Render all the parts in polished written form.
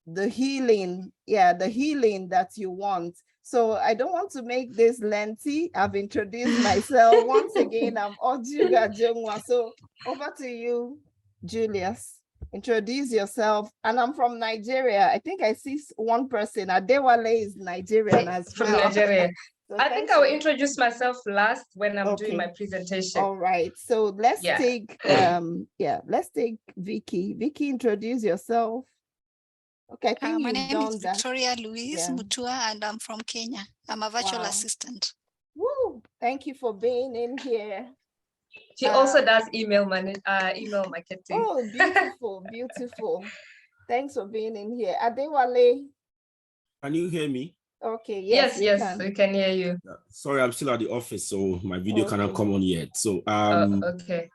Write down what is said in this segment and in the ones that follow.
the healing, the healing that you want. So I don't want to make this lengthy. I've introduced myself. Once again, I'm Ojuga Jongwa. So over to you, Julius. Introduce yourself. And I'm from Nigeria. I think I see one person. Adewale is Nigerian as well. From Nigeria. So I think I will introduce myself last when I'm doing my presentation. All right. So let's take let's take Vicky. Vicky, introduce yourself. Okay, I think my name is Victoria Louise Mutua, and I'm from Kenya. I'm a virtual assistant. Woo! Thank you for being in here. She also does email marketing. Oh, beautiful, beautiful. Thanks for being in here. Adewale. Can you hear me? Okay, yes, we can hear you. Sorry, I'm still at the office, so my video cannot come on yet. So okay.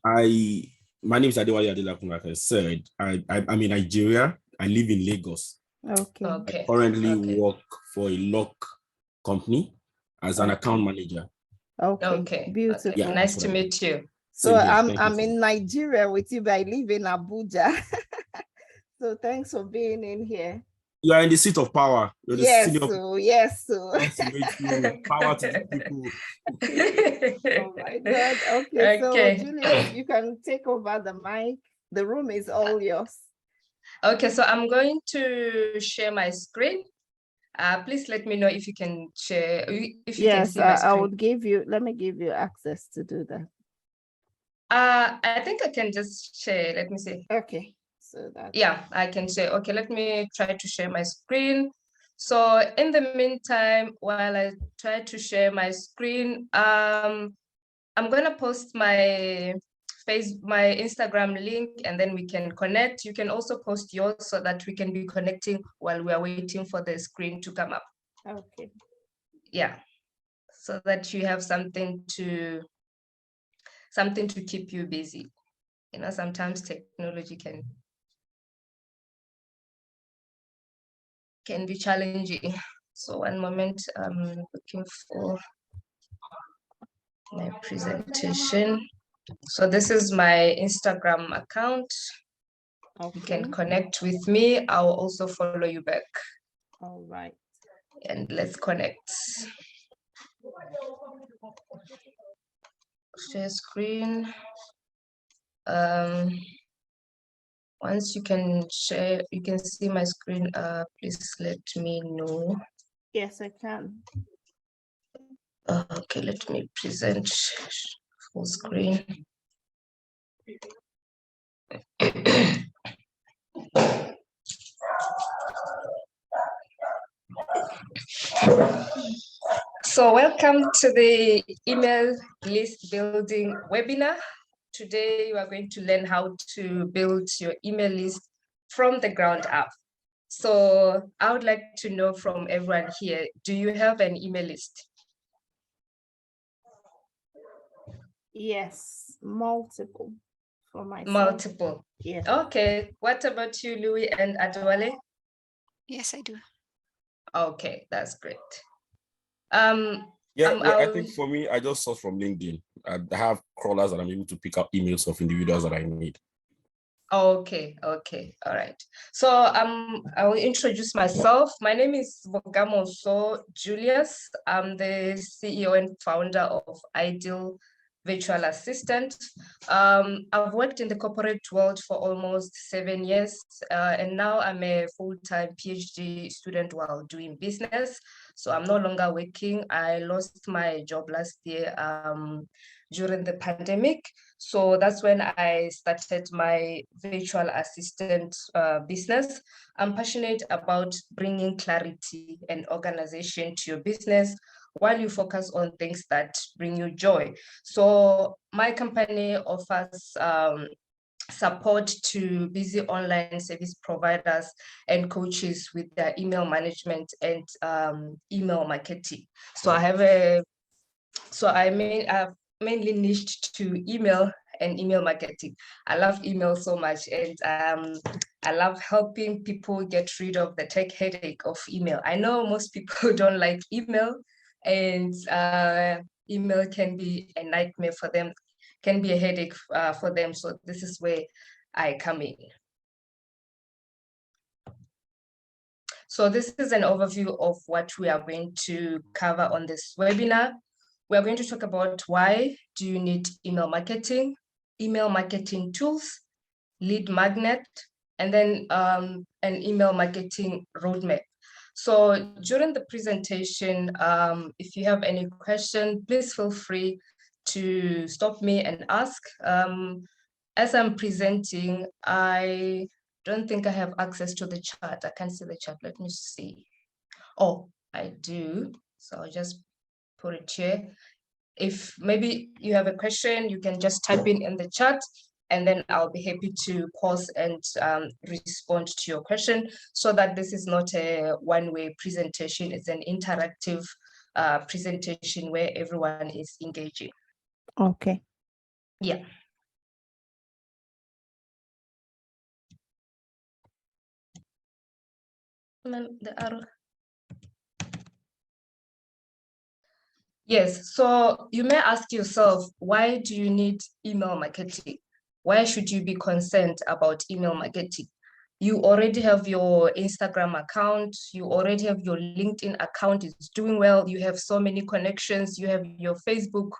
My name is Adewale Adelakun, like I said. I'm in Nigeria. I live in Lagos. Okay. I currently work for a lock company as an account manager. Okay. Beautiful. Yeah, nice to meet you. So I'm in Nigeria with you, but I live in Abuja. So thanks for being in here. You are in the seat of power. You're the senior. Yes. Power to the people. Oh my God. Okay. So Julius, you can take over the mic. The room is all yours. Okay, so I'm going to share my screen. Please let me know if you can share. If you can see my screen. I would give you. Let me give you access to do that. I think I can just share. Let me see. Okay. So that. Yeah, I can say. Okay, let me try to share my screen. So in the meantime, while I try to share my screen, I'm gonna post my Instagram link, and then we can connect. You can also post yours so that we can be connecting while we are waiting for the screen to come up. Okay. Yeah, so that you have something to keep you busy. You know, sometimes technology can be challenging. So one moment, I'm looking for my presentation. So this is my Instagram account. Okay. You can connect with me. I will also follow you back. All right. And let's connect. Share screen. Once you can share, you can see my screen. Please let me know. Yes, I can. Okay, let me present full screen. So welcome to the email list building webinar. Today you are going to learn how to build your email list from the ground up. So I would like to know from everyone here, do you have an email list? Yes, multiple for myself. Multiple. Yes. Okay. What about you, Louis and Adewale? Yes, I do. Okay, that's great. I think for me, I just source from LinkedIn. I have crawlers that I'm able to pick up emails of individuals that I need. Okay, all right. So I will introduce myself. My name is Bokamoso Julius. I'm the CEO and founder of Ideal Virtual Assistant. I've worked in the corporate world for almost 7 years, and now I'm a full-time PhD student while doing business. So I'm no longer working. I lost my job last year during the pandemic. So that's when I started my virtual assistant business. I'm passionate about bringing clarity and organization to your business while you focus on things that bring you joy. So my company offers support to busy online service providers and coaches with their email management and email marketing. So I've mainly niched to email and email marketing. I love email so much, and I love helping people get rid of the tech headache of email. I know most people don't like email, and email can be a nightmare for them, can be a headache for them. So this is where I come in. So this is an overview of what we are going to cover on this webinar. We are going to talk about why do you need email marketing tools, lead magnet, and then an email marketing roadmap. So during the presentation, if you have any question, please feel free to stop me and ask. As I'm presenting, I don't think I have access to the chat. I can't see the chat. Let me see. Oh, I do. So I'll just put it here. If maybe you have a question, you can just type in the chat, and then I'll be happy to pause and respond to your question, so that this is not a one-way presentation. It's an interactive presentation where everyone is engaging. Okay. Yeah. And then the arrow. Yes, so you may ask yourself, why do you need email marketing? Why should you be concerned about email marketing? You already have your Instagram account, you already have your LinkedIn account, it's doing well, you have so many connections, you have your Facebook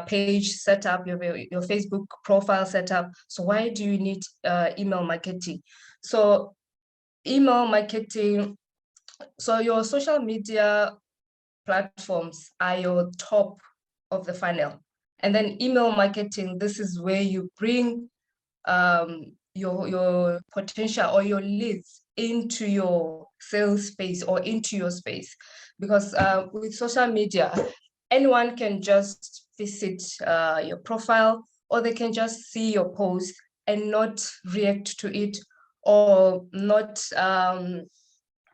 page set up, you have your Facebook profile set up. So why do you need email marketing? So email marketing, so your social media platforms are your top of the funnel. And then email marketing, this is where you bring your potential or your leads into your sales space or into your space. Because with social media, anyone can just visit your profile, or they can just see your post and not react to it, or not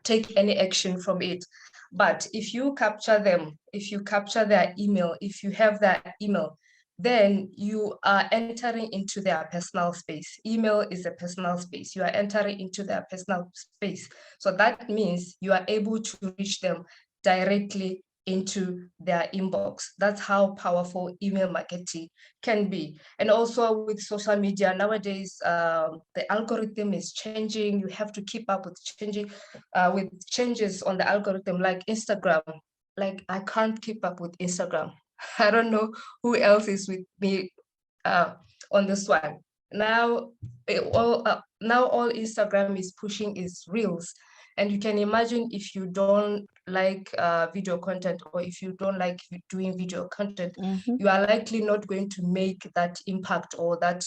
take any action from it. But if you capture them, if you capture their email, if you have their email, then you are entering into their personal space. Email is a personal space. You are entering into their personal space. So that means you are able to reach them directly into their inbox. That's how powerful email marketing can be. And also with social media nowadays, the algorithm is changing. You have to keep up with changes on the algorithm, like Instagram. Like, I can't keep up with Instagram. I don't know who else is with me on this one. Now, all Instagram is pushing is Reels. And you can imagine, if you don't like video content, or if you don't like doing video content, you are likely not going to make that impact or that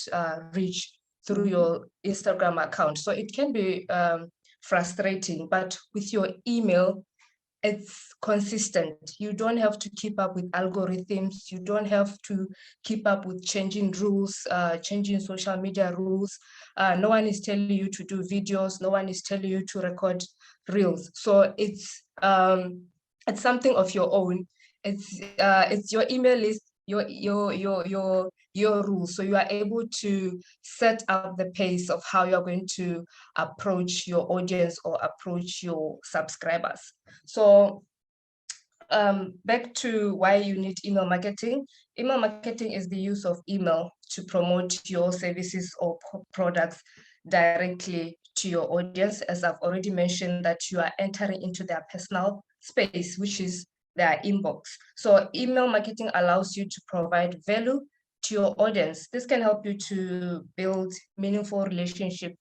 reach through your Instagram account. So it can be frustrating, but with your email, it's consistent. You don't have to keep up with algorithms. You don't have to keep up with changing rules, changing social media rules. No one is telling you to do videos. No one is telling you to record reels. So it's something of your own. It's your email list, your rules. So you are able to set up the pace of how you're going to approach your audience or approach your subscribers. So back to why you need email marketing. Email marketing is the use of email to promote your services or products directly to your audience. As I've already mentioned, that you are entering into their personal space, which is their inbox. So email marketing allows you to provide value to your audience. This can help you to build meaningful relationship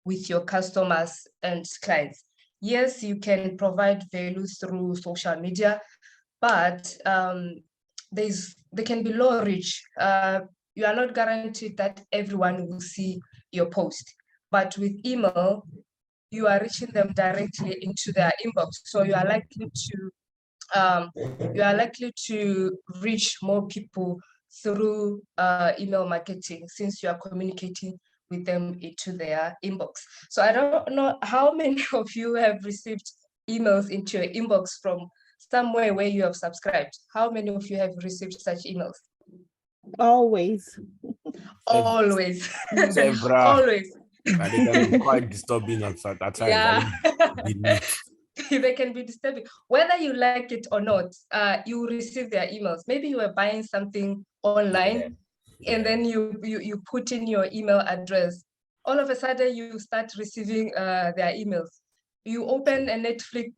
with your customers and clients. Yes, you can provide value through social media, but there can be low reach. You are not guaranteed that everyone will see your post, but with email, you are reaching them directly into their inbox. So you are likely to reach more people through email marketing, since you are communicating with them into their inbox. So I don't know how many of you have received emails into your inbox from somewhere where you have subscribed. How many of you have received such emails? Always. Always. Several. Always. And they can be quite disturbing at times. Yeah. Delete. They can be disturbing. Whether you like it or not, you receive their emails. Maybe you were buying something online, and then you put in your email address. All of a sudden, you start receiving their emails. you open a Netflix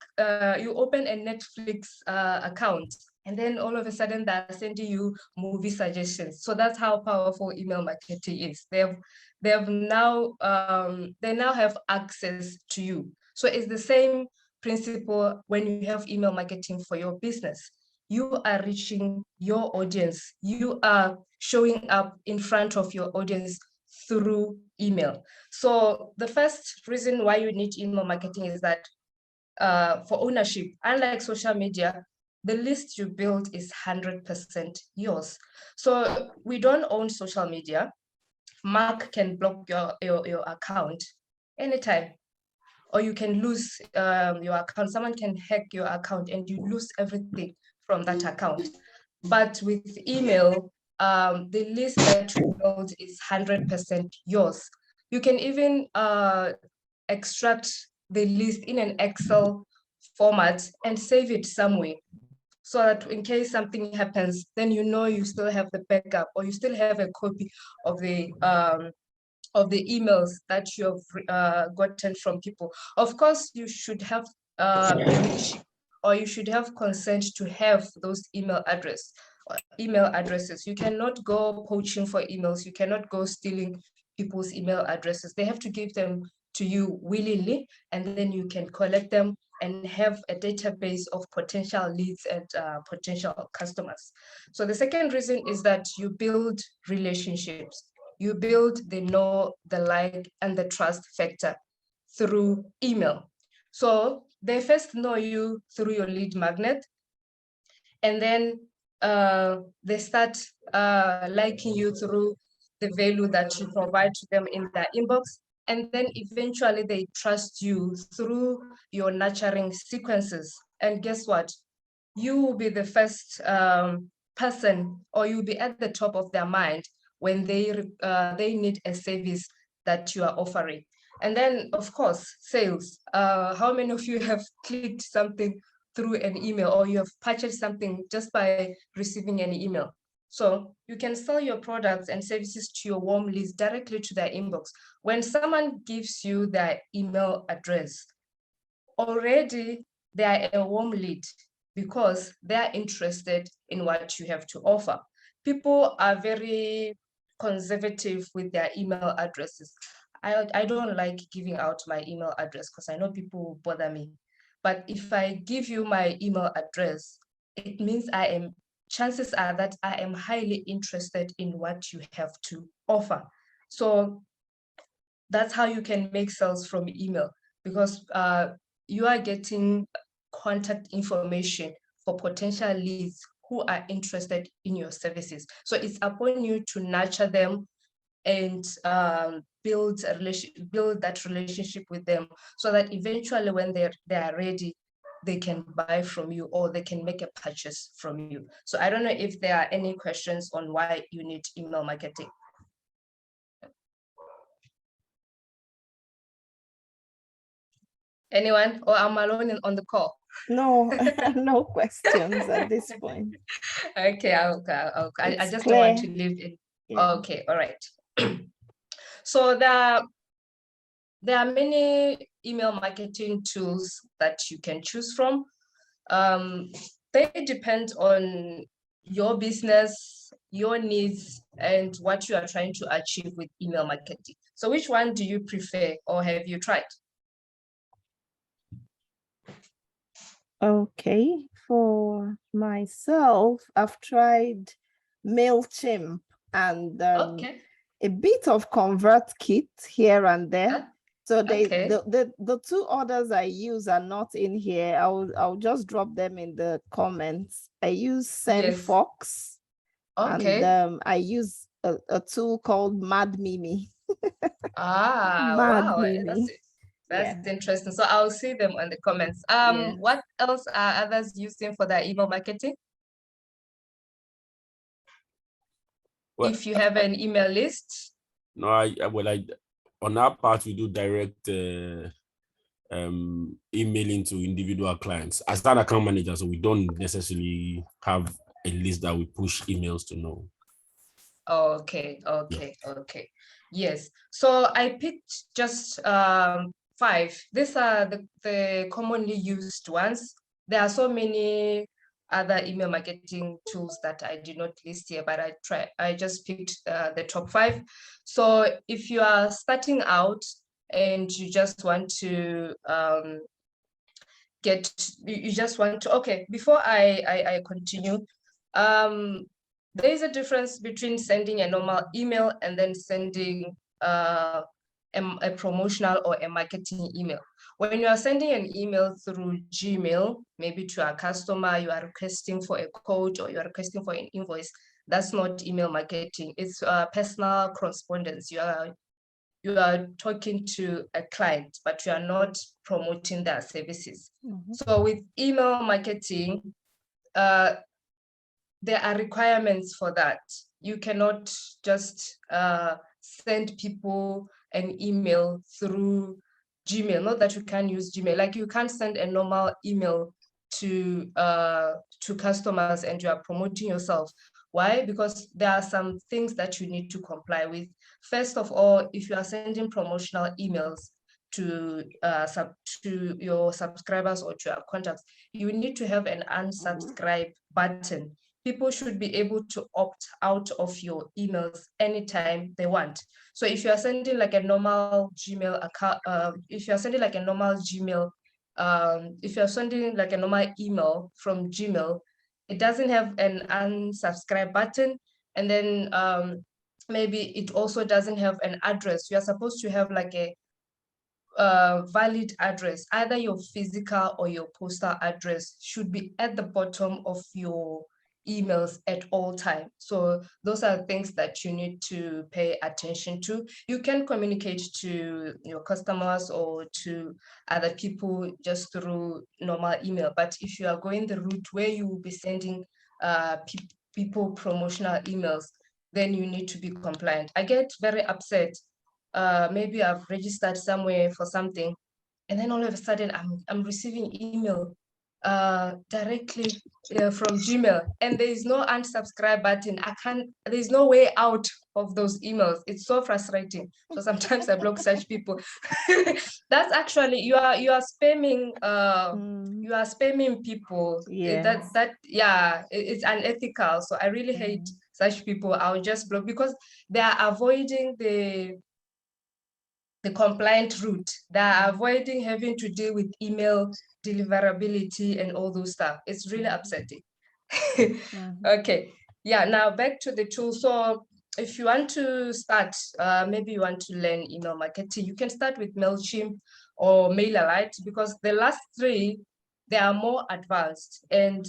account, and then all of a sudden they're sending you movie suggestions. So that's how powerful email marketing is. They now have access to you. So it's the same principle when you have email marketing for your business. You are reaching your audience. You are showing up in front of your audience through email. So the first reason why you need email marketing is that for ownership, unlike social media, the list you build is 100% yours. So we don't own social media. Mark can block your account anytime, or you can lose your account. Someone can hack your account and you lose everything from that account. But with email, the list that you build is 100% yours. You can even extract the list in an Excel format and save it somewhere, so that in case something happens, then you know you still have the backup, or you still have a copy of the emails that you have gotten from people. Of course, you should have permission, or you should have consent to have those email addresses. You cannot go poaching for emails. You cannot go stealing people's email addresses. They have to give them to you willingly, and then you can collect them and have a database of potential leads and potential customers. So the second reason is that you build relationships. You build the know, the like, and the trust factor through email. So they first know you through your lead magnet, and then they start liking you through the value that you provide to them in their inbox. And then eventually they trust you through your nurturing sequences. And guess what? You will be the first person, or you'll be at the top of their mind when they need a service that you are offering. And then, of course, sales. How many of you have clicked something through an email, or you have purchased something just by receiving an email? So you can sell your products and services to your warm leads directly to their inbox. When someone gives you their email address, already they are a warm lead, because they are interested in what you have to offer. People are very conservative with their email addresses. I don't like giving out my email address because I know people will bother me. But if I give you my email address, it means chances are that I am highly interested in what you have to offer. So that's how you can make sales from email, because you are getting contact information for potential leads who are interested in your services. So it's upon you to nurture them and build that relationship with them, so that eventually when they are ready, they can buy from you, or they can make a purchase from you. So I don't know if there are any questions on why you need email marketing. Anyone? Or I'm alone on the call? No, no questions at this point. Okay, I just clear. don't want to leave it. Yeah. Okay, all right. So there are many email marketing tools that you can choose from. They depend on your business, your needs, and what you are trying to achieve with email marketing. So which one do you prefer, or have you tried? Okay, for myself, I've tried MailChimp and a bit of ConvertKit here and there. So the two others I use are not in here. I'll just drop them in the comments. I use SendFox. Yes. Okay. And I use a tool called MadMimi. Wow, that's interesting. So I'll see them on the comments. Yes. What else are others using for their email marketing? Well, if you have an email list? No, on our part, we do direct emailing to individual clients. As an account manager, so we don't necessarily have a list that we push emails to know. Okay. Yes. So I picked just 5. These are the commonly used ones. There are so many other email marketing tools that I did not list here, but I just picked the top 5. So if you are starting out and you just want to okay, before I continue, there is a difference between sending a normal email and then sending a promotional or a marketing email. When you are sending an email through Gmail, maybe to a customer, you are requesting for a quote or you are requesting for an invoice, that's not email marketing. It's personal correspondence. You are talking to a client, but you are not promoting their services. So with email marketing, there are requirements for that. You cannot just send people an email through Gmail. Not that you can use Gmail. Like you can't send a normal email to customers and you are promoting yourself. Why? Because there are some things that you need to comply with. First of all, if you are sending promotional emails to your subscribers or to your contacts, you need to have an unsubscribe button. People should be able to opt out of your emails anytime they want. So if you are sending like a normal Gmail account, if you are sending like a normal Gmail, if you are sending like a normal email from Gmail, it doesn't have an unsubscribe button, and then maybe it also doesn't have an address. You are supposed to have like a valid address. Either your physical or your postal address should be at the bottom of your emails at all times. So those are things that you need to pay attention to. You can communicate to your customers or to other people just through normal email. But if you are going the route where you will be sending people promotional emails, then you need to be compliant. I get very upset. Maybe I've registered somewhere for something, and then all of a sudden I'm receiving email directly from Gmail, and there is no unsubscribe button. There's no way out of those emails. It's so frustrating. So sometimes I block such people. That's actually you are spamming you are spamming people. Yes. It's unethical. So I really hate such people. I'll just block because they are avoiding the compliant route. They are avoiding having to deal with email deliverability and all those stuff. It's really upsetting. Okay, yeah, now back to the tool. So if you want to start, maybe you want to learn email marketing, you can start with MailChimp or MailerLite, because the last 3, they are more advanced, and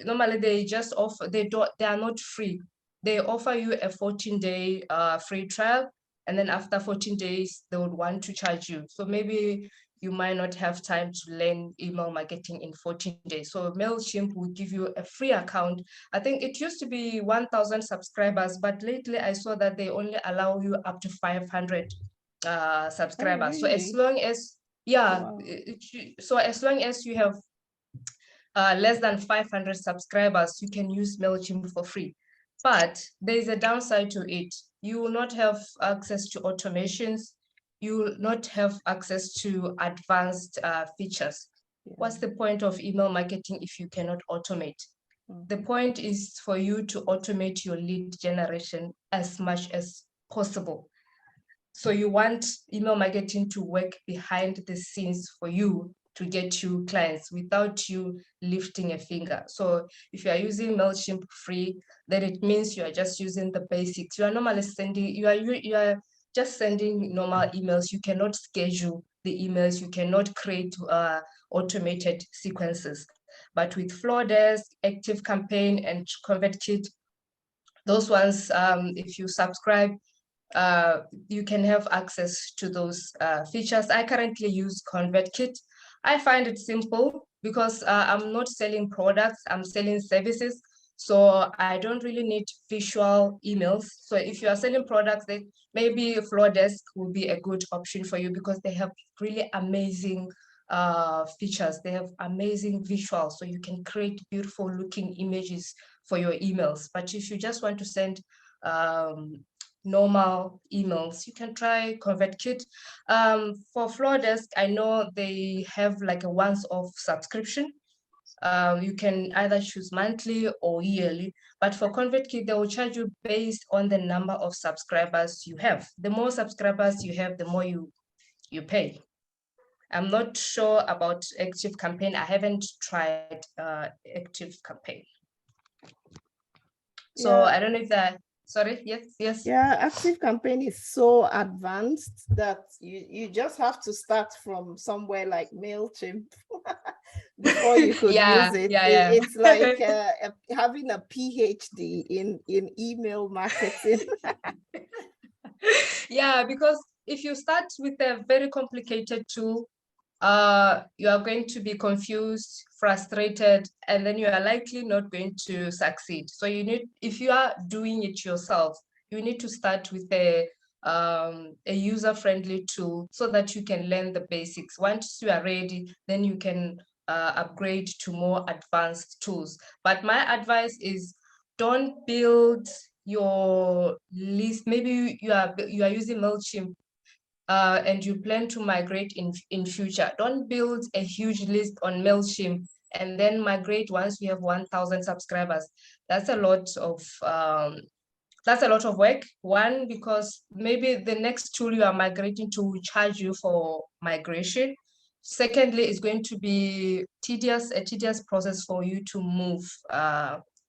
normally they just offer, they are not free. They offer you a 14-day free trial, and then after 14 days, they would want to charge you. So maybe you might not have time to learn email marketing in 14 days. So MailChimp will give you a free account. I think it used to be 1,000 subscribers, but lately I saw that they only allow you up to 500 subscribers. Oh, really? So as long as, wow. So as long as you have less than 500 subscribers, you can use MailChimp for free. But there is a downside to it. You will not have access to automations. You will not have access to advanced features. What's the point of email marketing if you cannot automate? The point is for you to automate your lead generation as much as possible. So you want email marketing to work behind the scenes for you to get you clients without you lifting a finger. So if you are using MailChimp free, then it means you are just using the basics. You are normally sending, you are just sending normal emails. You cannot schedule the emails. You cannot create automated sequences. But with Flowdesk, ActiveCampaign, and ConvertKit, those ones, if you subscribe, you can have access to those features. I currently use ConvertKit. I find it simple because I'm not selling products, I'm selling services. So I don't really need visual emails. So if you are selling products, then maybe Flowdesk will be a good option for you because they have really amazing features. They have amazing visuals, so you can create beautiful looking images for your emails. But if you just want to send normal emails, you can try ConvertKit. For Flowdesk, I know they have like a once-off subscription. You can either choose monthly or yearly, but for ConvertKit, they will charge you based on the number of subscribers you have. The more subscribers you have, the more you pay. I'm not sure about Active Campaign. I haven't tried Active Campaign. So I don't know if that, sorry, yes. Yeah, Active Campaign is so advanced that you just have to start from somewhere like MailChimp before you could use it. It's like having a PhD in email marketing. Yeah, because if you start with a very complicated tool, you are going to be confused, frustrated, and then you are likely not going to succeed. So you need, if you are doing it yourself, you need to start with a user-friendly tool so that you can learn the basics. Once you are ready, then you can upgrade to more advanced tools. But my advice is, don't build your list. Maybe you are using MailChimp and you plan to migrate in future. Don't build a huge list on MailChimp and then migrate once you have 1,000 subscribers. That's a lot of work. One, because maybe the next tool you are migrating to will charge you for migration. Secondly, it's going to be a tedious process for you to move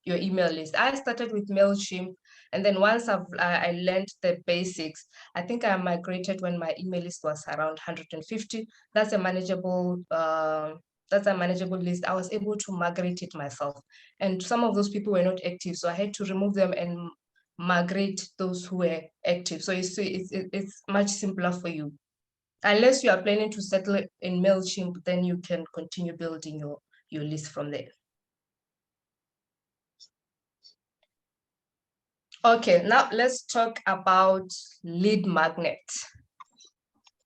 your email list. I started with MailChimp, and then once I learned the basics, I think I migrated when my email list was around 150. That's a manageable list. I was able to migrate it myself. And some of those people were not active, so I had to remove them and migrate those who were active. So it's much simpler for you. Unless you are planning to settle in MailChimp, then you can continue building your list from there. Okay, now let's talk about lead magnet.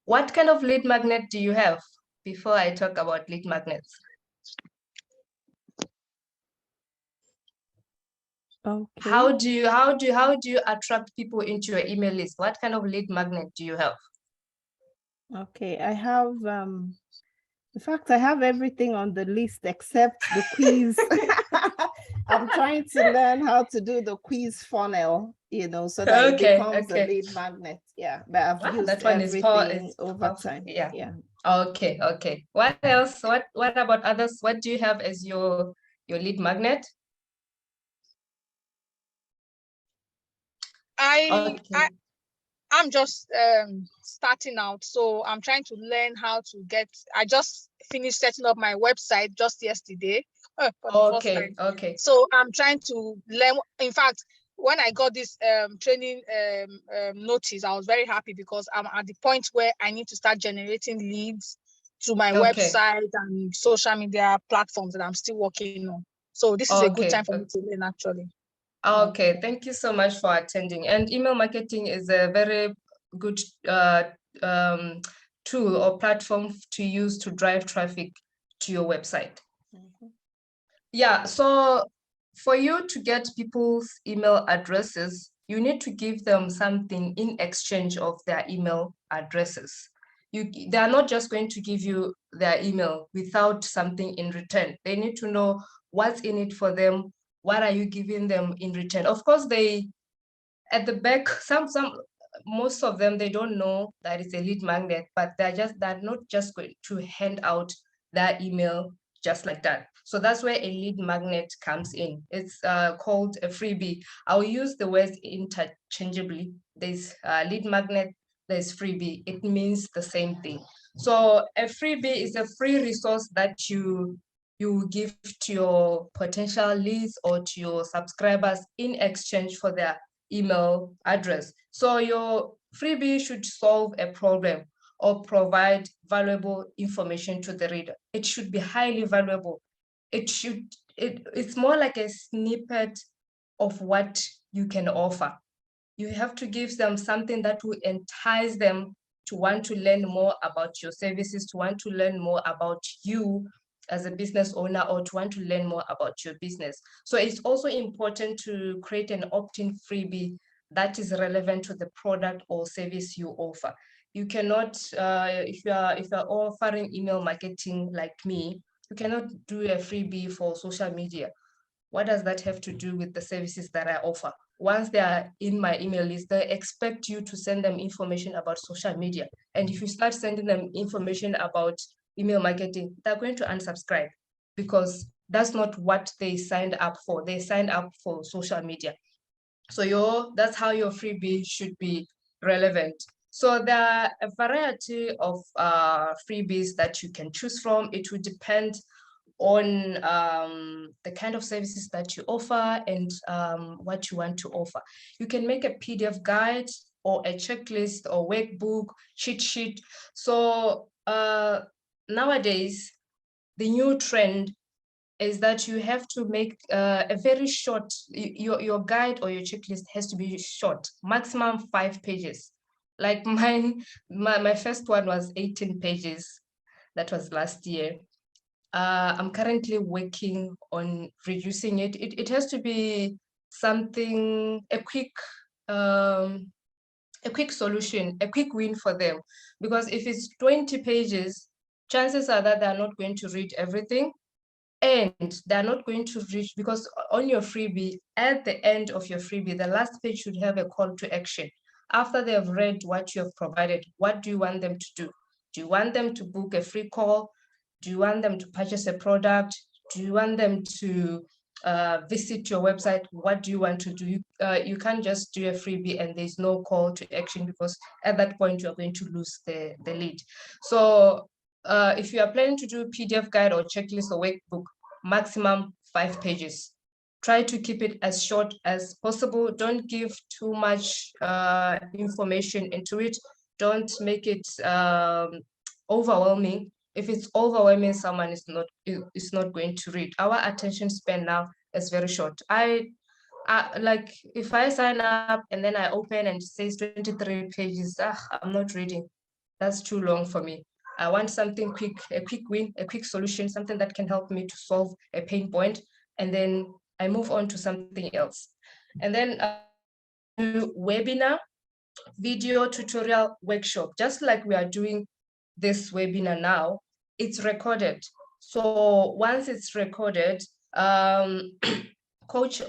What kind of lead magnet do you have before I talk about lead magnets? Okay. How do you attract people into your email list? What kind of lead magnet do you have? Okay, I have in fact, I have everything on the list except the quiz. I'm trying to learn how to do the quiz funnel, so that it becomes a lead magnet. Yeah, but I've used everything over time. Yeah. Okay. What else? What about others? What do you have as your lead magnet? I'm just starting out, so I'm trying to learn how to get. I just finished setting up my website just yesterday. For the first time. Okay. So I'm trying to learn. In fact, when I got this training notice, I was very happy because I'm at the point where I need to start generating leads to my website and social media platforms that I'm still working on. So this is a good time for me to learn, actually. Okay, thank you so much for attending. And email marketing is a very good tool or platform to use to drive traffic to your website. Yeah, so for you to get people's email addresses, you need to give them something in exchange of their email addresses. They are not just going to give you their email without something in return. They need to know what's in it for them. What are you giving them in return? Of course, at the back, most of them, they don't know that it's a lead magnet, but they're not just going to hand out their email just like that. So that's where a lead magnet comes in. It's called a freebie. I'll use the words interchangeably. There's lead magnet, there's freebie. It means the same thing. So a freebie is a free resource that you give to your potential leads or to your subscribers in exchange for their email address. So your freebie should solve a problem or provide valuable information to the reader. It should be highly valuable. It's more like a snippet of what you can offer. You have to give them something that will entice them to want to learn more about your services, to want to learn more about you as a business owner, or to want to learn more about your business. So it's also important to create an opt-in freebie that is relevant to the product or service you offer. You cannot, if you are offering email marketing like me, you cannot do a freebie for social media. What does that have to do with the services that I offer? Once they are in my email list, they expect you to send them information about social media. And if you start sending them information about email marketing, they're going to unsubscribe because that's not what they signed up for. They signed up for social media. So that's how your freebie should be relevant. So there are a variety of freebies that you can choose from. It will depend on the kind of services that you offer and what you want to offer. You can make a PDF guide or a checklist or workbook, cheat sheet. So nowadays, the new trend is that you have to make a very short, your guide or your checklist has to be short, maximum 5 pages. Like mine, my first one was 18 pages. That was last year. I'm currently working on reducing it. It has to be something, a quick solution, a quick win for them. Because if it's 20 pages, chances are that they're not going to read everything. And they're not going to reach, because on your freebie, at the end of your freebie, the last page should have a call to action. After they have read what you have provided, what do you want them to do? Do you want them to book a free call? Do you want them to purchase a product? Do you want them to visit your website? What do you want to do? You can't just do a freebie and there's no call to action, because at that point you're going to lose the lead. So if you are planning to do PDF guide or checklist or workbook, maximum 5 pages. Try to keep it as short as possible. Don't give too much information into it. Don't make it overwhelming. If it's overwhelming, someone is not going to read. Our attention span now is very short. Like if I sign up and then I open and it says 23 pages, I'm not reading. That's too long for me. I want something quick, a quick win, a quick solution, something that can help me to solve a pain point, and then I move on to something else. And then webinar, video tutorial workshop, just like we are doing this webinar now, it's recorded. So once it's recorded, Coach,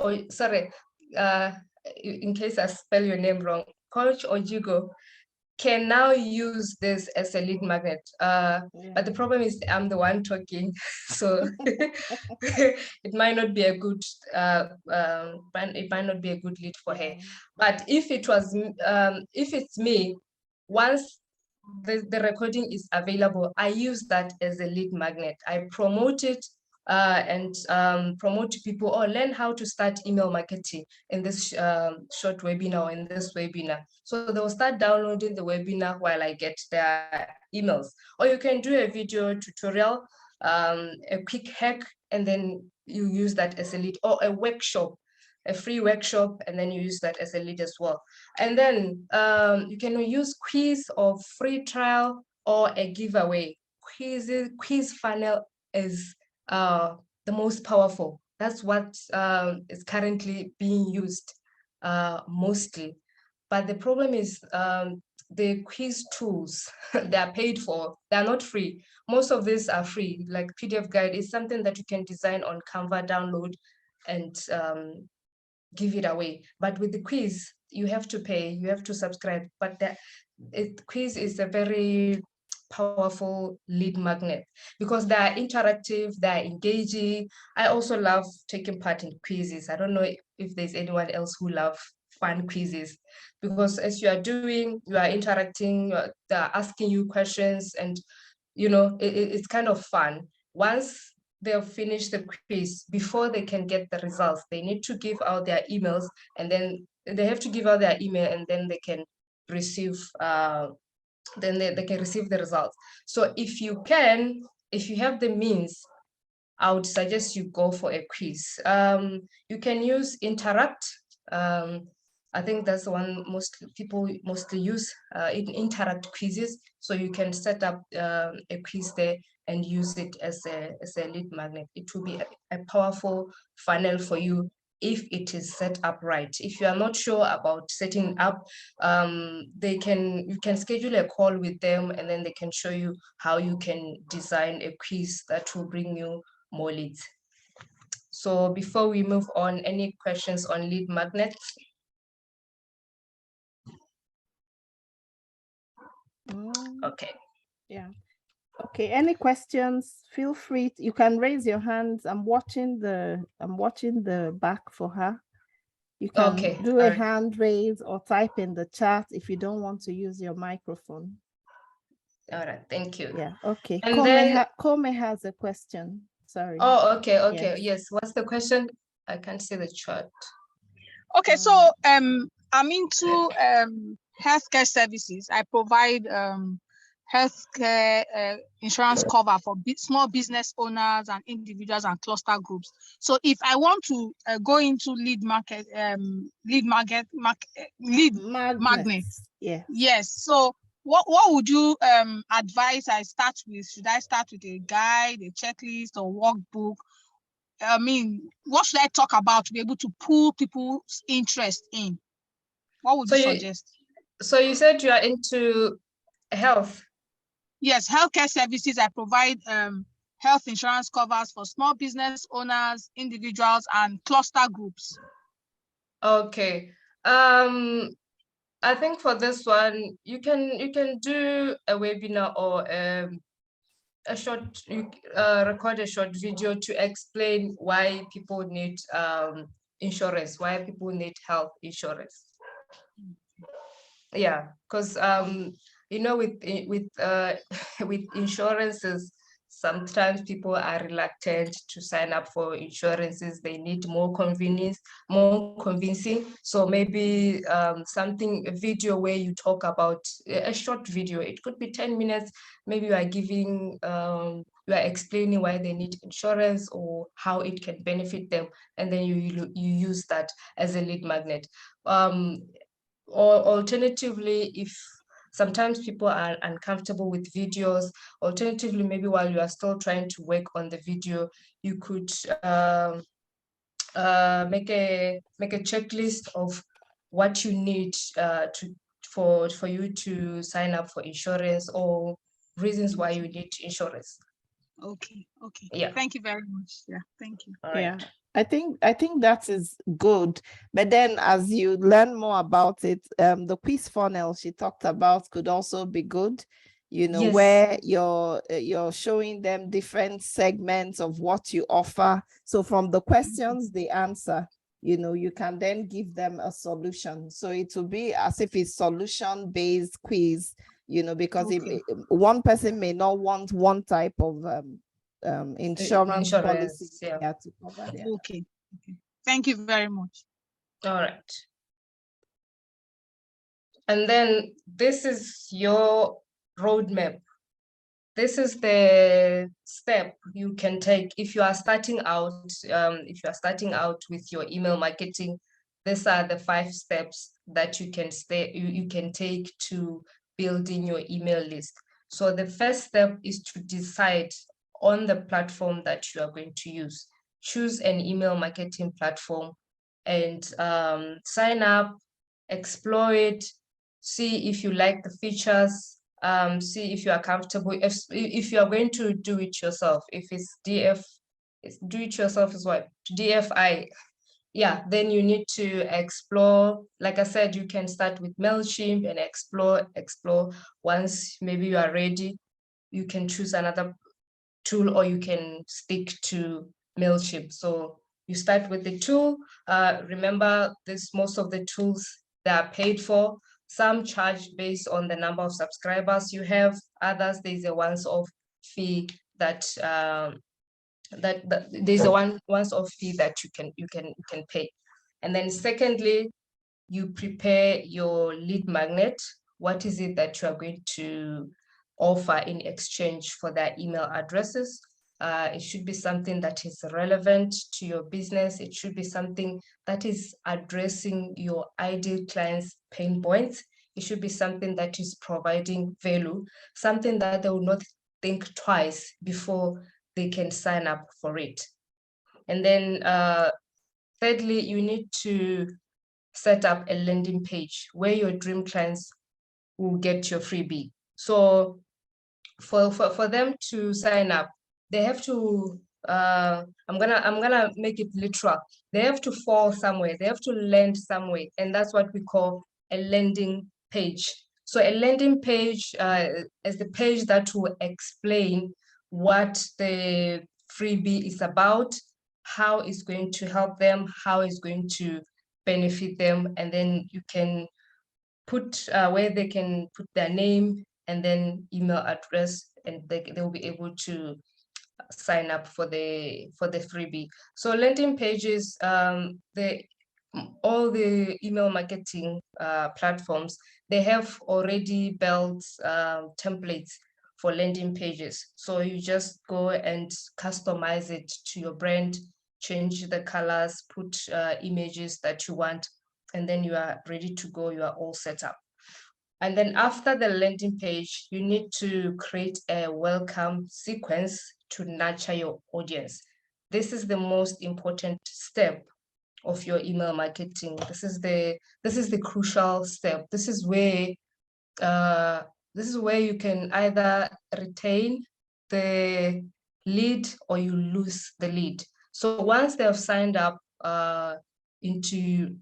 in case I spell your name wrong, Coach Ojigo can now use this as a lead magnet. But the problem is I'm the one talking, so it might not be a good lead for her. But if it's me, once the recording is available, I use that as a lead magnet. I promote it and promote to people, or learn how to start email marketing in this short webinar or in this webinar. So they'll start downloading the webinar while I get their emails. Or you can do a video tutorial, a quick hack, and then you use that as a lead, or a workshop, a free workshop, and then you use that as a lead as well. And then you can use quiz or free trial or a giveaway. Quiz funnel is the most powerful. That's what is currently being used mostly. But the problem is the quiz tools, they are paid for, they're not free. Most of these are free, like PDF guide is something that you can design on Canva, download, and give it away. But with the quiz, you have to pay, you have to subscribe. But the quiz is a very powerful lead magnet because they are interactive, they are engaging. I also love taking part in quizzes. I don't know if there's anyone else who loves fun quizzes, because as you are doing, you are interacting, they're asking you questions, and it's kind of fun. Once they'll finish the quiz, before they can get the results, they need to give out their emails, and then they have to give out their email, and then they can receive they can receive the results. So if you have the means, I would suggest you go for a quiz. You can use Interact. I think that's the one most people mostly use, in Interact quizzes. So you can set up a quiz there and use it as a lead magnet. It will be a powerful funnel for you if it is set up right. If you are not sure about setting up, you can schedule a call with them, and then they can show you how you can design a quiz that will bring you more leads. So before we move on, any questions on lead magnets? Okay. Yeah. Okay, any questions? Feel free. You can raise your hands. I'm watching the back for her. You can do a hand raise or type in the chat if you don't want to use your microphone. All right, thank you. Yeah, okay. And then Kome has a question. Sorry. Oh, okay. Yes. What's the question? I can't see the chat. Okay, so I'm into healthcare services. I provide healthcare insurance cover for small business owners and individuals and cluster groups. So if I want to go into lead magnet, yes. So what would you advise I start with? Should I start with a guide, a checklist, or workbook? I mean, what should I talk about to be able to pull people's interest in? What would you suggest? So you said you are into health? Yes, healthcare services. I provide health insurance covers for small business owners, individuals, and cluster groups. Okay. I think for this one, you can do a webinar or a short, record a short video to explain why people need insurance, why people need health insurance. Yeah, because you know, with with insurances, sometimes people are reluctant to sign up for insurances. They need more convenience, more convincing. So maybe a video where you talk about a short video. It could be 10 minutes. Maybe you are giving you are explaining why they need insurance or how it can benefit them, and then you use that as a lead magnet. Or alternatively, if sometimes people are uncomfortable with videos, alternatively, maybe while you are still trying to work on the video, you could make a checklist of what you need for you to sign up for insurance, or reasons why you need insurance. Okay. Yeah. Thank you very much. Yeah, thank you. All right. Yeah. I think that is good. But then as you learn more about it, the quiz funnel she talked about could also be good, you know, Yes. where you're showing them different segments of what you offer. So from the questions they answer, you know, you can then give them a solution. So it will be as if it's solution-based quiz, you know, because one person may not want one type of insurance policy to cover there. Okay. Thank you very much. All right. And then this is your roadmap. This is the step you can take if you are starting out. If you are starting out with your email marketing, these are the 5 steps that you can take to building your email list. So the first step is to decide on the platform that you are going to use. Choose an email marketing platform and sign up, explore it, see if you like the features, see if you are comfortable. If you are going to do it yourself, if it's do it yourself is what? DFI. Yeah, then you need to explore. Like I said, you can start with MailChimp and explore. Once maybe you are ready, you can choose another tool, or you can stick to MailChimp. So you start with the tool. Remember, most of the tools, they are paid for. Some charge based on the number of subscribers you have. Others, there's a once-off fee that there's a once-off fee that you can pay. And then secondly, you prepare your lead magnet. What is it that you are going to offer in exchange for their email addresses? It should be something that is relevant to your business. It should be something that is addressing your ideal clients' pain points. It should be something that is providing value, something that they will not think twice before they can sign up for it. And then thirdly, you need to set up a landing page where your dream clients will get your freebie. So for them to sign up, they have to, I'm gonna make it literal. They have to fall somewhere, they have to land somewhere, and that's what we call a landing page. So a landing page is the page that will explain what the freebie is about, how it's going to help them, how it's going to benefit them, and then you can put where they can put their name and then email address, and they will be able to sign up for the freebie. So landing pages, all the email marketing platforms, they have already built templates for landing pages. So you just go and customize it to your brand, change the colors, put images that you want, and then you are ready to go. You are all set up. And then after the landing page, you need to create a welcome sequence to nurture your audience. This is the most important step of your email marketing. This is the crucial step. This is where you can either retain the lead or you lose the lead. So once they have signed up into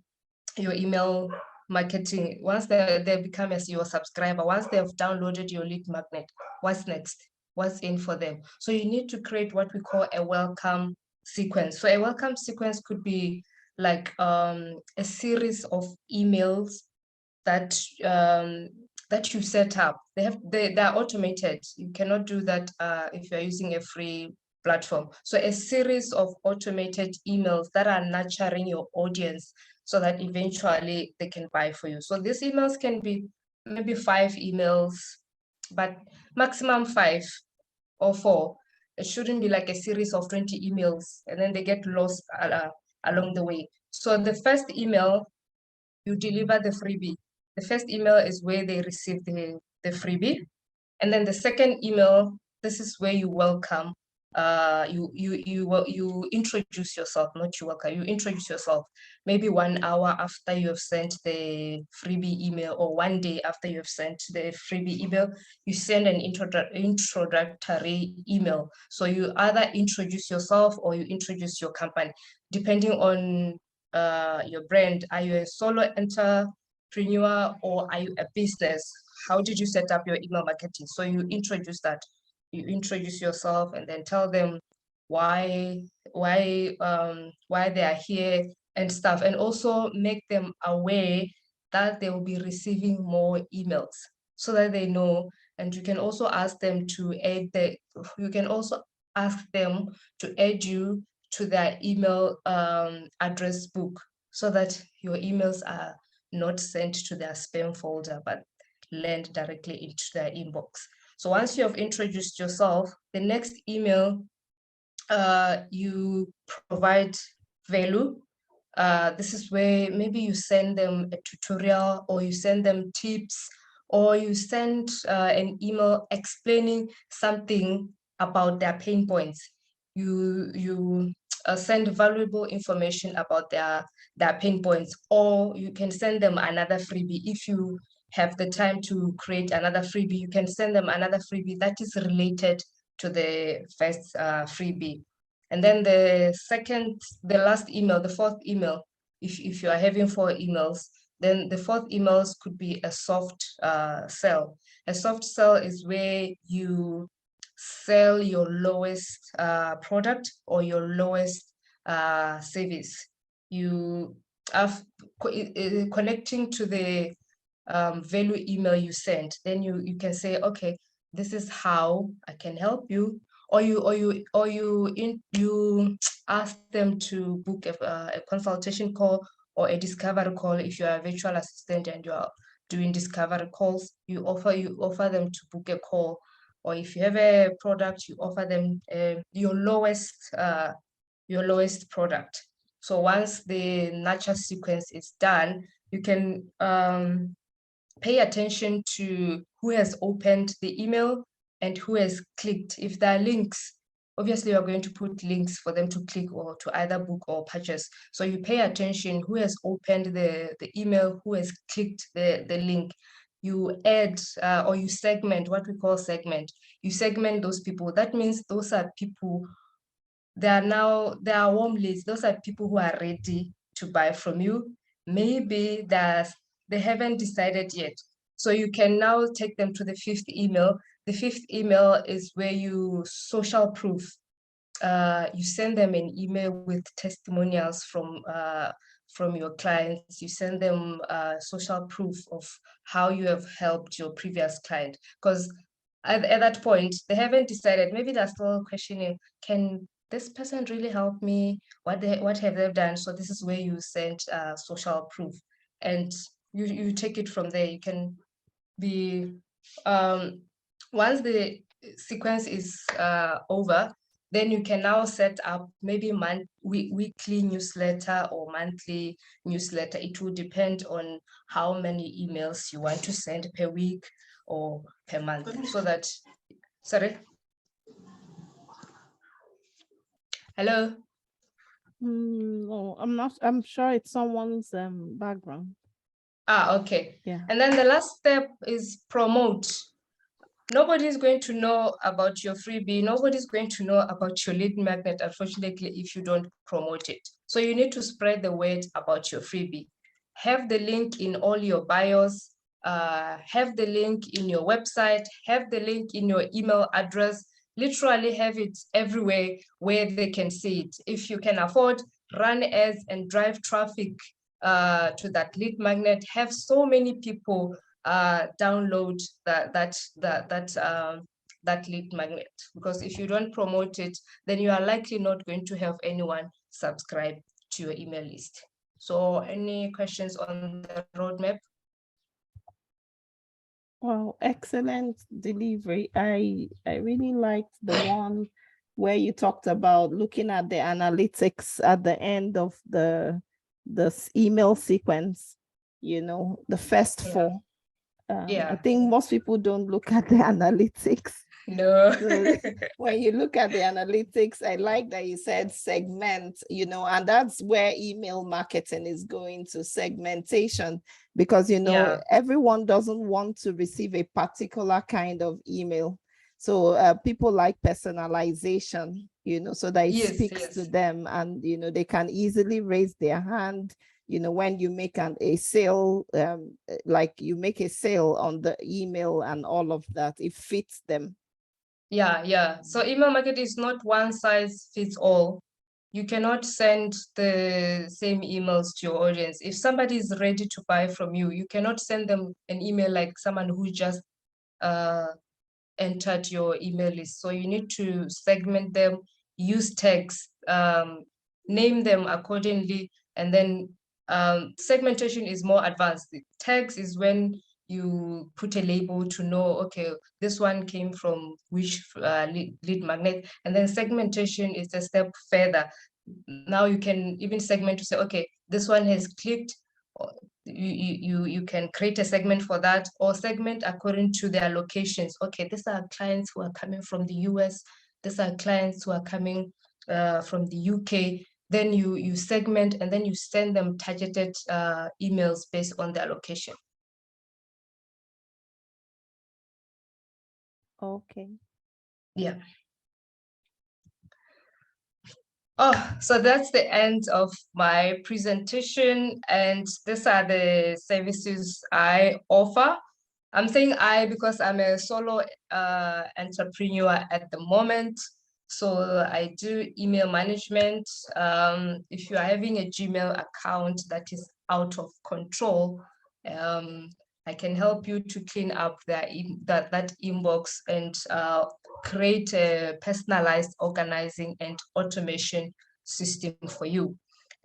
your email marketing, once they become your subscriber, once they have downloaded your lead magnet, what's next? What's in for them? So you need to create what we call a welcome sequence. So a welcome sequence could be like a series of emails that that you set up. They are automated. You cannot do that if you're using a free platform. So a series of automated emails that are nurturing your audience so that eventually they can buy for you. So these emails can be maybe 5 emails, but maximum 5 or 4. It shouldn't be like a series of 20 emails and then they get lost along the way. So the first email, you deliver the freebie. The first email is where they receive the freebie. And then the second email, this is where you welcome. You introduce yourself, not you welcome. You introduce yourself. Maybe 1 hour after you have sent the freebie email, or 1 day after you have sent the freebie email, you send an introductory email. So you either introduce yourself or you introduce your company, depending on your brand. Are you a solo entrepreneur or are you a business? How did you set up your email marketing? So you introduce that. You introduce yourself and then tell them why they are here and stuff, and also make them aware that they will be receiving more emails so that they know. And you can also ask them to add you to their email address book, so that your emails are not sent to their spam folder but land directly into their inbox. So once you have introduced yourself, the next email, you provide value. This is where maybe you send them a tutorial, or you send them tips, or you send an email explaining something about their pain points. You send valuable information about their pain points, or you can send them another freebie. If you have the time to create another freebie, you can send them another freebie that is related to the first freebie. And then the last email, the fourth email, if you are having 4 emails, then the 4th emails could be a soft sell. A soft sell is where you sell your lowest product or your lowest service. You are connecting to the value email you sent. Then you can say, okay, this is how I can help you, or you ask them to book a consultation call or a discovery call. If you are a virtual assistant and you are doing discovery calls, you offer them to book a call. Or if you have a product, you offer them your lowest product. So once the nurture sequence is done, you can pay attention to who has opened the email and who has clicked. If there are links obviously you're going to put links for them to click or to either book or purchase. So you pay attention who has opened the email, who has clicked the link. You add or you segment, what we call segment. You segment those people. That means those are people, they are warm leads. Those are people who are ready to buy from you. Maybe they haven't decided yet. So you can now take them to the fifth email. The fifth email is where you social proof. You send them an email with testimonials from your clients. You send them social proof of how you have helped your previous client. Because at that point, they haven't decided. Maybe they're still questioning, can this person really help me? What have they done? So this is where you send social proof, and you take it from there. You can be once the sequence is over, then you can now set up maybe weekly newsletter or monthly newsletter. It will depend on how many emails you want to send per week or per month, so that, sorry. Hello? No, I'm not. I'm sure it's someone's background. Okay. Yeah. And then the last step is promote. Nobody's going to know about your freebie. Nobody's going to know about your lead magnet, unfortunately, if you don't promote it. So you need to spread the word about your freebie. Have the link in all your bios, have the link in your website, have the link in your email address, literally have it everywhere where they can see it. If you can afford, run ads and drive traffic to that lead magnet. Have so many people download that lead magnet, because if you don't promote it, then you are likely not going to have anyone subscribe to your email list. So any questions on the roadmap? Well, excellent delivery. I really liked the one where you talked about looking at the analytics at the end of this email sequence, the first four. I think most people don't look at the analytics. No. So when you look at the analytics, I like that you said segment, and that's where email marketing is going to, segmentation, because, everyone doesn't want to receive a particular kind of email. So people like personalization, so that it speaks to them, and, they can easily raise their hand. When you make a sale, like you make a sale on the email and all of that, it fits them. Yeah. So email marketing is not one size fits all. You cannot send the same emails to your audience. If somebody is ready to buy from you, you cannot send them an email like someone who just entered your email list. So you need to segment them, use tags, name them accordingly, and then segmentation is more advanced. The tags is when you put a label to know, okay, this one came from which lead magnet, and then segmentation is a step further. Now you can even segment to say, okay, this one has clicked. You can create a segment for that, or segment according to their locations. Okay, these are clients who are coming from the US. These are clients who are coming from the UK. Then you segment, and then you send them targeted emails based on their location. Okay. Yeah. Oh, so that's the end of my presentation, and these are the services I offer. I'm saying I because I'm a solo entrepreneur at the moment. So I do email management. If you are having a Gmail account that is out of control, I can help you to clean up that inbox and create a personalized organizing and automation system for you.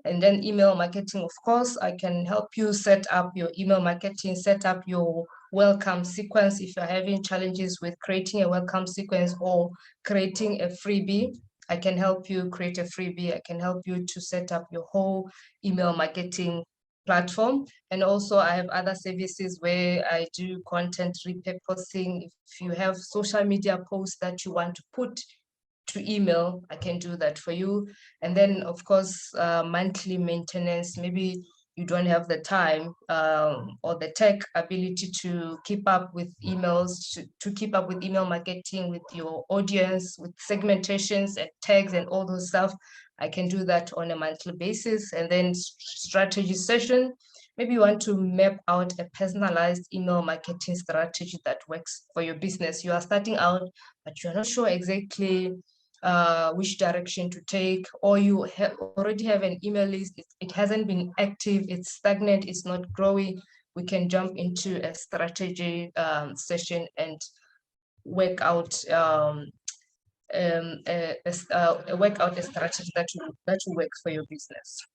And then email marketing, of course, I can help you set up your email marketing, set up your welcome sequence. If you're having challenges with creating a welcome sequence or creating a freebie, I can help you create a freebie. I can help you to set up your whole email marketing platform. And also I have other services where I do content repurposing. If you have social media posts that you want to put to email, I can do that for you. And then of course, monthly maintenance, maybe you don't have the time or the tech ability to keep up with emails, to keep up with email marketing with your audience, with segmentations and tags and all those stuff. I can do that on a monthly basis. And then strategy session, maybe you want to map out a personalized email marketing strategy that works for your business. You are starting out, but you're not sure exactly which direction to take, or you already have an email list, it hasn't been active, it's stagnant, it's not growing. We can jump into a strategy session and work out a strategy that will work for your business.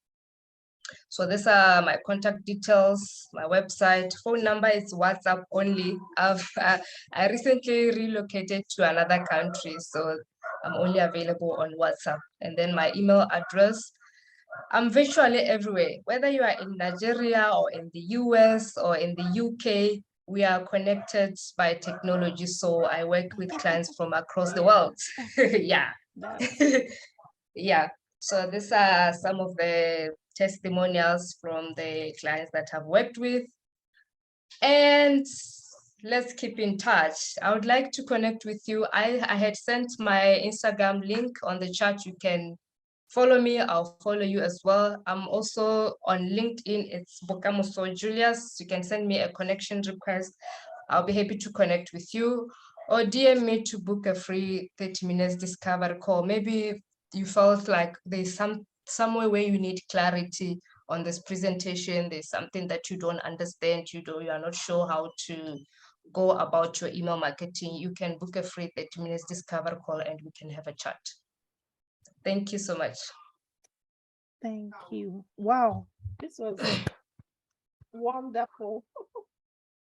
So these are my contact details, my website, phone number is WhatsApp only. I recently relocated to another country, so I'm only available on WhatsApp. And then my email address, I'm virtually everywhere, whether you are in Nigeria or in the US or in the UK, we are connected by technology. So I work with clients from across the world. Yeah. Yeah. So these are some of the testimonials from the clients that I've worked with. And let's keep in touch. I would like to connect with you. I had sent my Instagram link on the chat. You can follow me, I'll follow you as well. I'm also on LinkedIn, it's Bokamoso Julius. You can send me a connection request. I'll be happy to connect with you, or DM me to book a free 30 minutes discovery call. Maybe you felt like there's somewhere where you need clarity on this presentation, there's something that you don't understand, you are not sure how to go about your email marketing, you can book a free 30 minutes discovery call and we can have a chat. Thank you so much. Thank you. Wow, this was wonderful.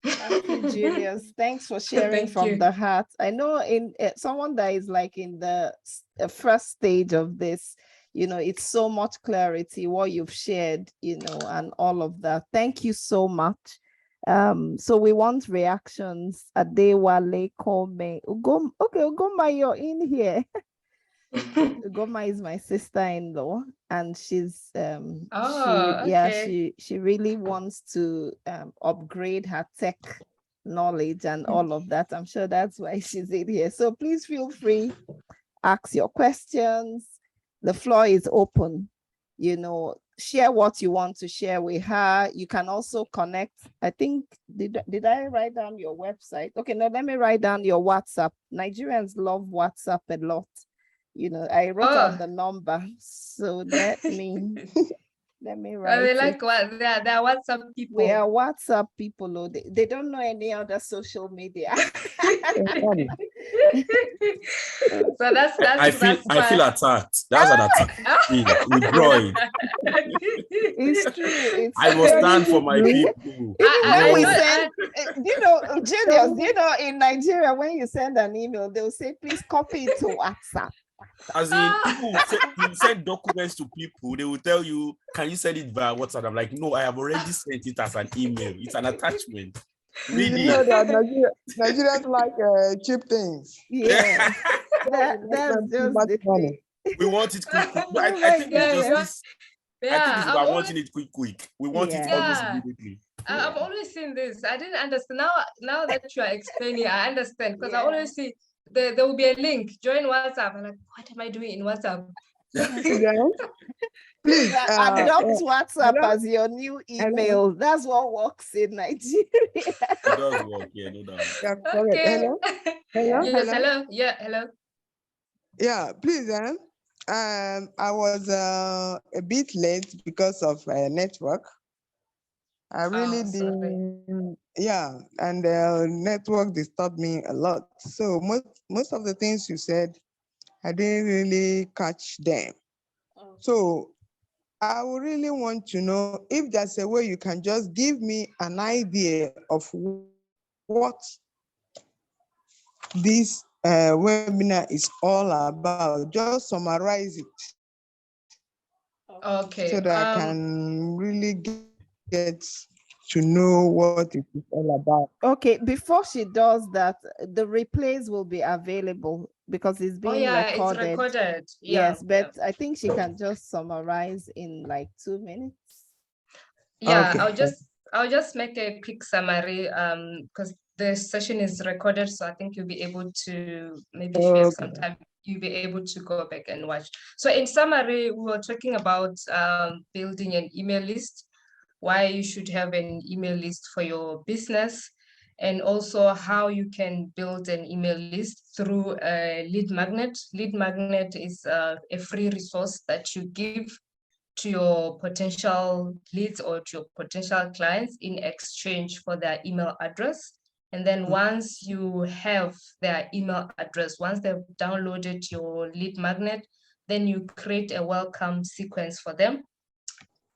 Thank you, Julius. Thanks for sharing from the heart. I know in someone that is like in the first stage of this, it's so much clarity, what you've shared, and all of that. Thank you so much. So we want reactions. Adewale Kome. Okay, Ugoma, you're in here. Ugoma is my sister-in-law, and she's she really wants to upgrade her tech knowledge and all of that. I'm sure that's why she's in here. So please feel free, ask your questions. The floor is open. Share what you want to share with her. You can also connect. I think, did I write down your website? Okay, no, let me write down your WhatsApp. Nigerians love WhatsApp a lot. I wrote out the number. So let me write. They like what? They are WhatsApp people. We are WhatsApp people. They don't know any other social media. So that's I feel attacked. That's an attack. Withdrawing. It's true. I will stand for my people. When we send, Julius, in Nigeria, when you send an email, they'll say, please copy it to WhatsApp. As in, you send documents to people, they will tell you, can you send it via WhatsApp? I'm like, no, I have already sent it as an email. It's an attachment. Really? You know that Nigerians like cheap things. Yeah. That's just the thing. We want it quick. I think it's just this. I think it's about wanting it quick. We want it almost immediately. I've always seen this. I didn't understand. Now that you are explaining, I understand, because I always see there will be a link, join WhatsApp. I'm like, what am I doing in WhatsApp? Please adopt WhatsApp as your new email. That's what works in Nigeria. It does work, no doubt. Okay. Hello. Yeah, hello. Yeah, please. I was a bit late because of network. I really didn't. Yeah, and network disturbed me a lot. So most of the things you said, I didn't really catch them. So I would really want to know if there's a way you can just give me an idea of what this webinar is all about. Just summarize it. Okay. So that I can really get to know what it is all about. Okay, before she does that, the replays will be available. because it's Oh being yeah, recorded. it's recorded. Yeah, Yes, but I think she can just summarize in like 2 minutes. Yeah, Okay. I'll just make a quick summary because the session is recorded, so I think you'll be able to, maybe if you have some time, you'll be able to go back and watch. So in summary, we were talking about building an email list, why you should have an email list for your business, and also how you can build an email list through a lead magnet. Lead magnet is a free resource that you give to your potential leads or to your potential clients in exchange for their email address. And then once you have their email address, once they've downloaded your lead magnet, then you create a welcome sequence for them,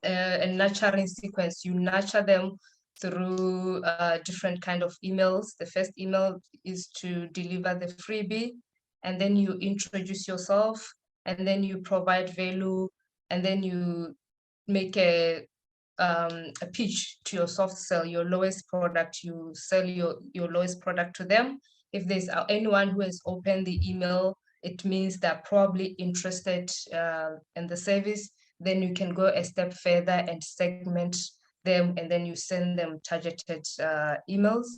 a nurturing sequence. You nurture them through different kind of emails. The first email is to deliver the freebie, and then you introduce yourself, and then you provide value, and then you make a pitch to your soft sell, your lowest product. You sell your lowest product to them. If there's anyone who has opened the email, it means they're probably interested in the service. Then you can go a step further and segment them, and then you send them targeted emails.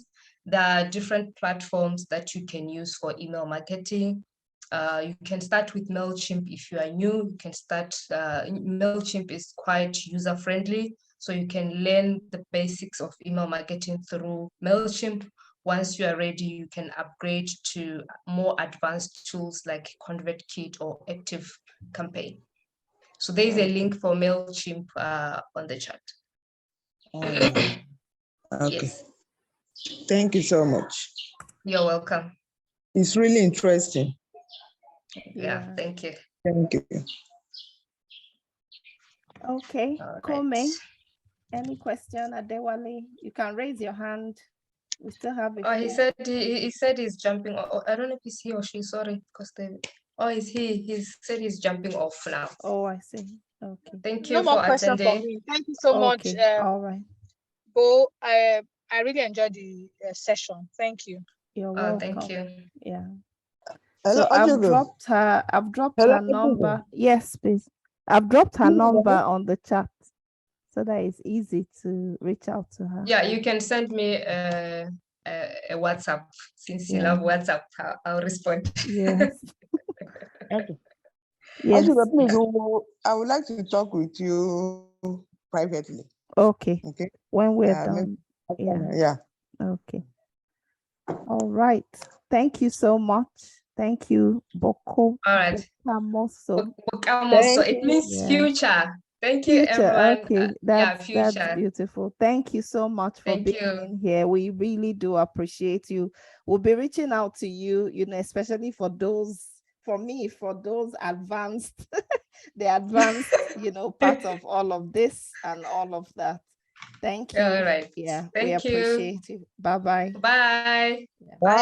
There are different platforms that you can use for email marketing. You can start with MailChimp if you are new. You can start, MailChimp is quite user-friendly, so you can learn the basics of email marketing through MailChimp. Once you are ready, you can upgrade to more advanced tools like ConvertKit or ActiveCampaign. So there is a link for MailChimp on the chat. Okay. Yes. Thank you so much. You're welcome. It's really interesting. Yeah, thank you. Thank you. Okay, All Kome, right. any question, Adewale? You can raise your hand. We still have a Oh, he few. said he said he's jumping. I don't know if it's he or she. Sorry, because the is he? He said he's jumping off now. Oh, I see. Okay. Thank you No more for question for attending. me. Thank you so much. Okay. All right. Bo, I really enjoyed the session. Thank you. You're Oh, welcome. thank you. Yeah. Hello, So I've Ajugo. dropped Hello, her number. Ajugo. Yes, please. I've dropped her Hello. number on the chat so that it's easy to reach out to her. Yeah, you can send me a WhatsApp. Since you love WhatsApp, I'll respond. Yes. Okay. Yes. Ajugo, please, I would like to talk with you privately. Okay. Okay. When we're done. Yeah. Okay. All right. Thank you so much. Thank you, All right. Bokamoso. Bokamoso. It means future. Thank you, Future. everyone. Okay, that's beautiful. Thank you so much for being here. We really do appreciate you. We'll be reaching out to you, especially for those advanced, the advanced, part of all of this and all of that. Thank you. All right. Yeah, Thank we appreciate you. Bye-bye. Bye. Bye.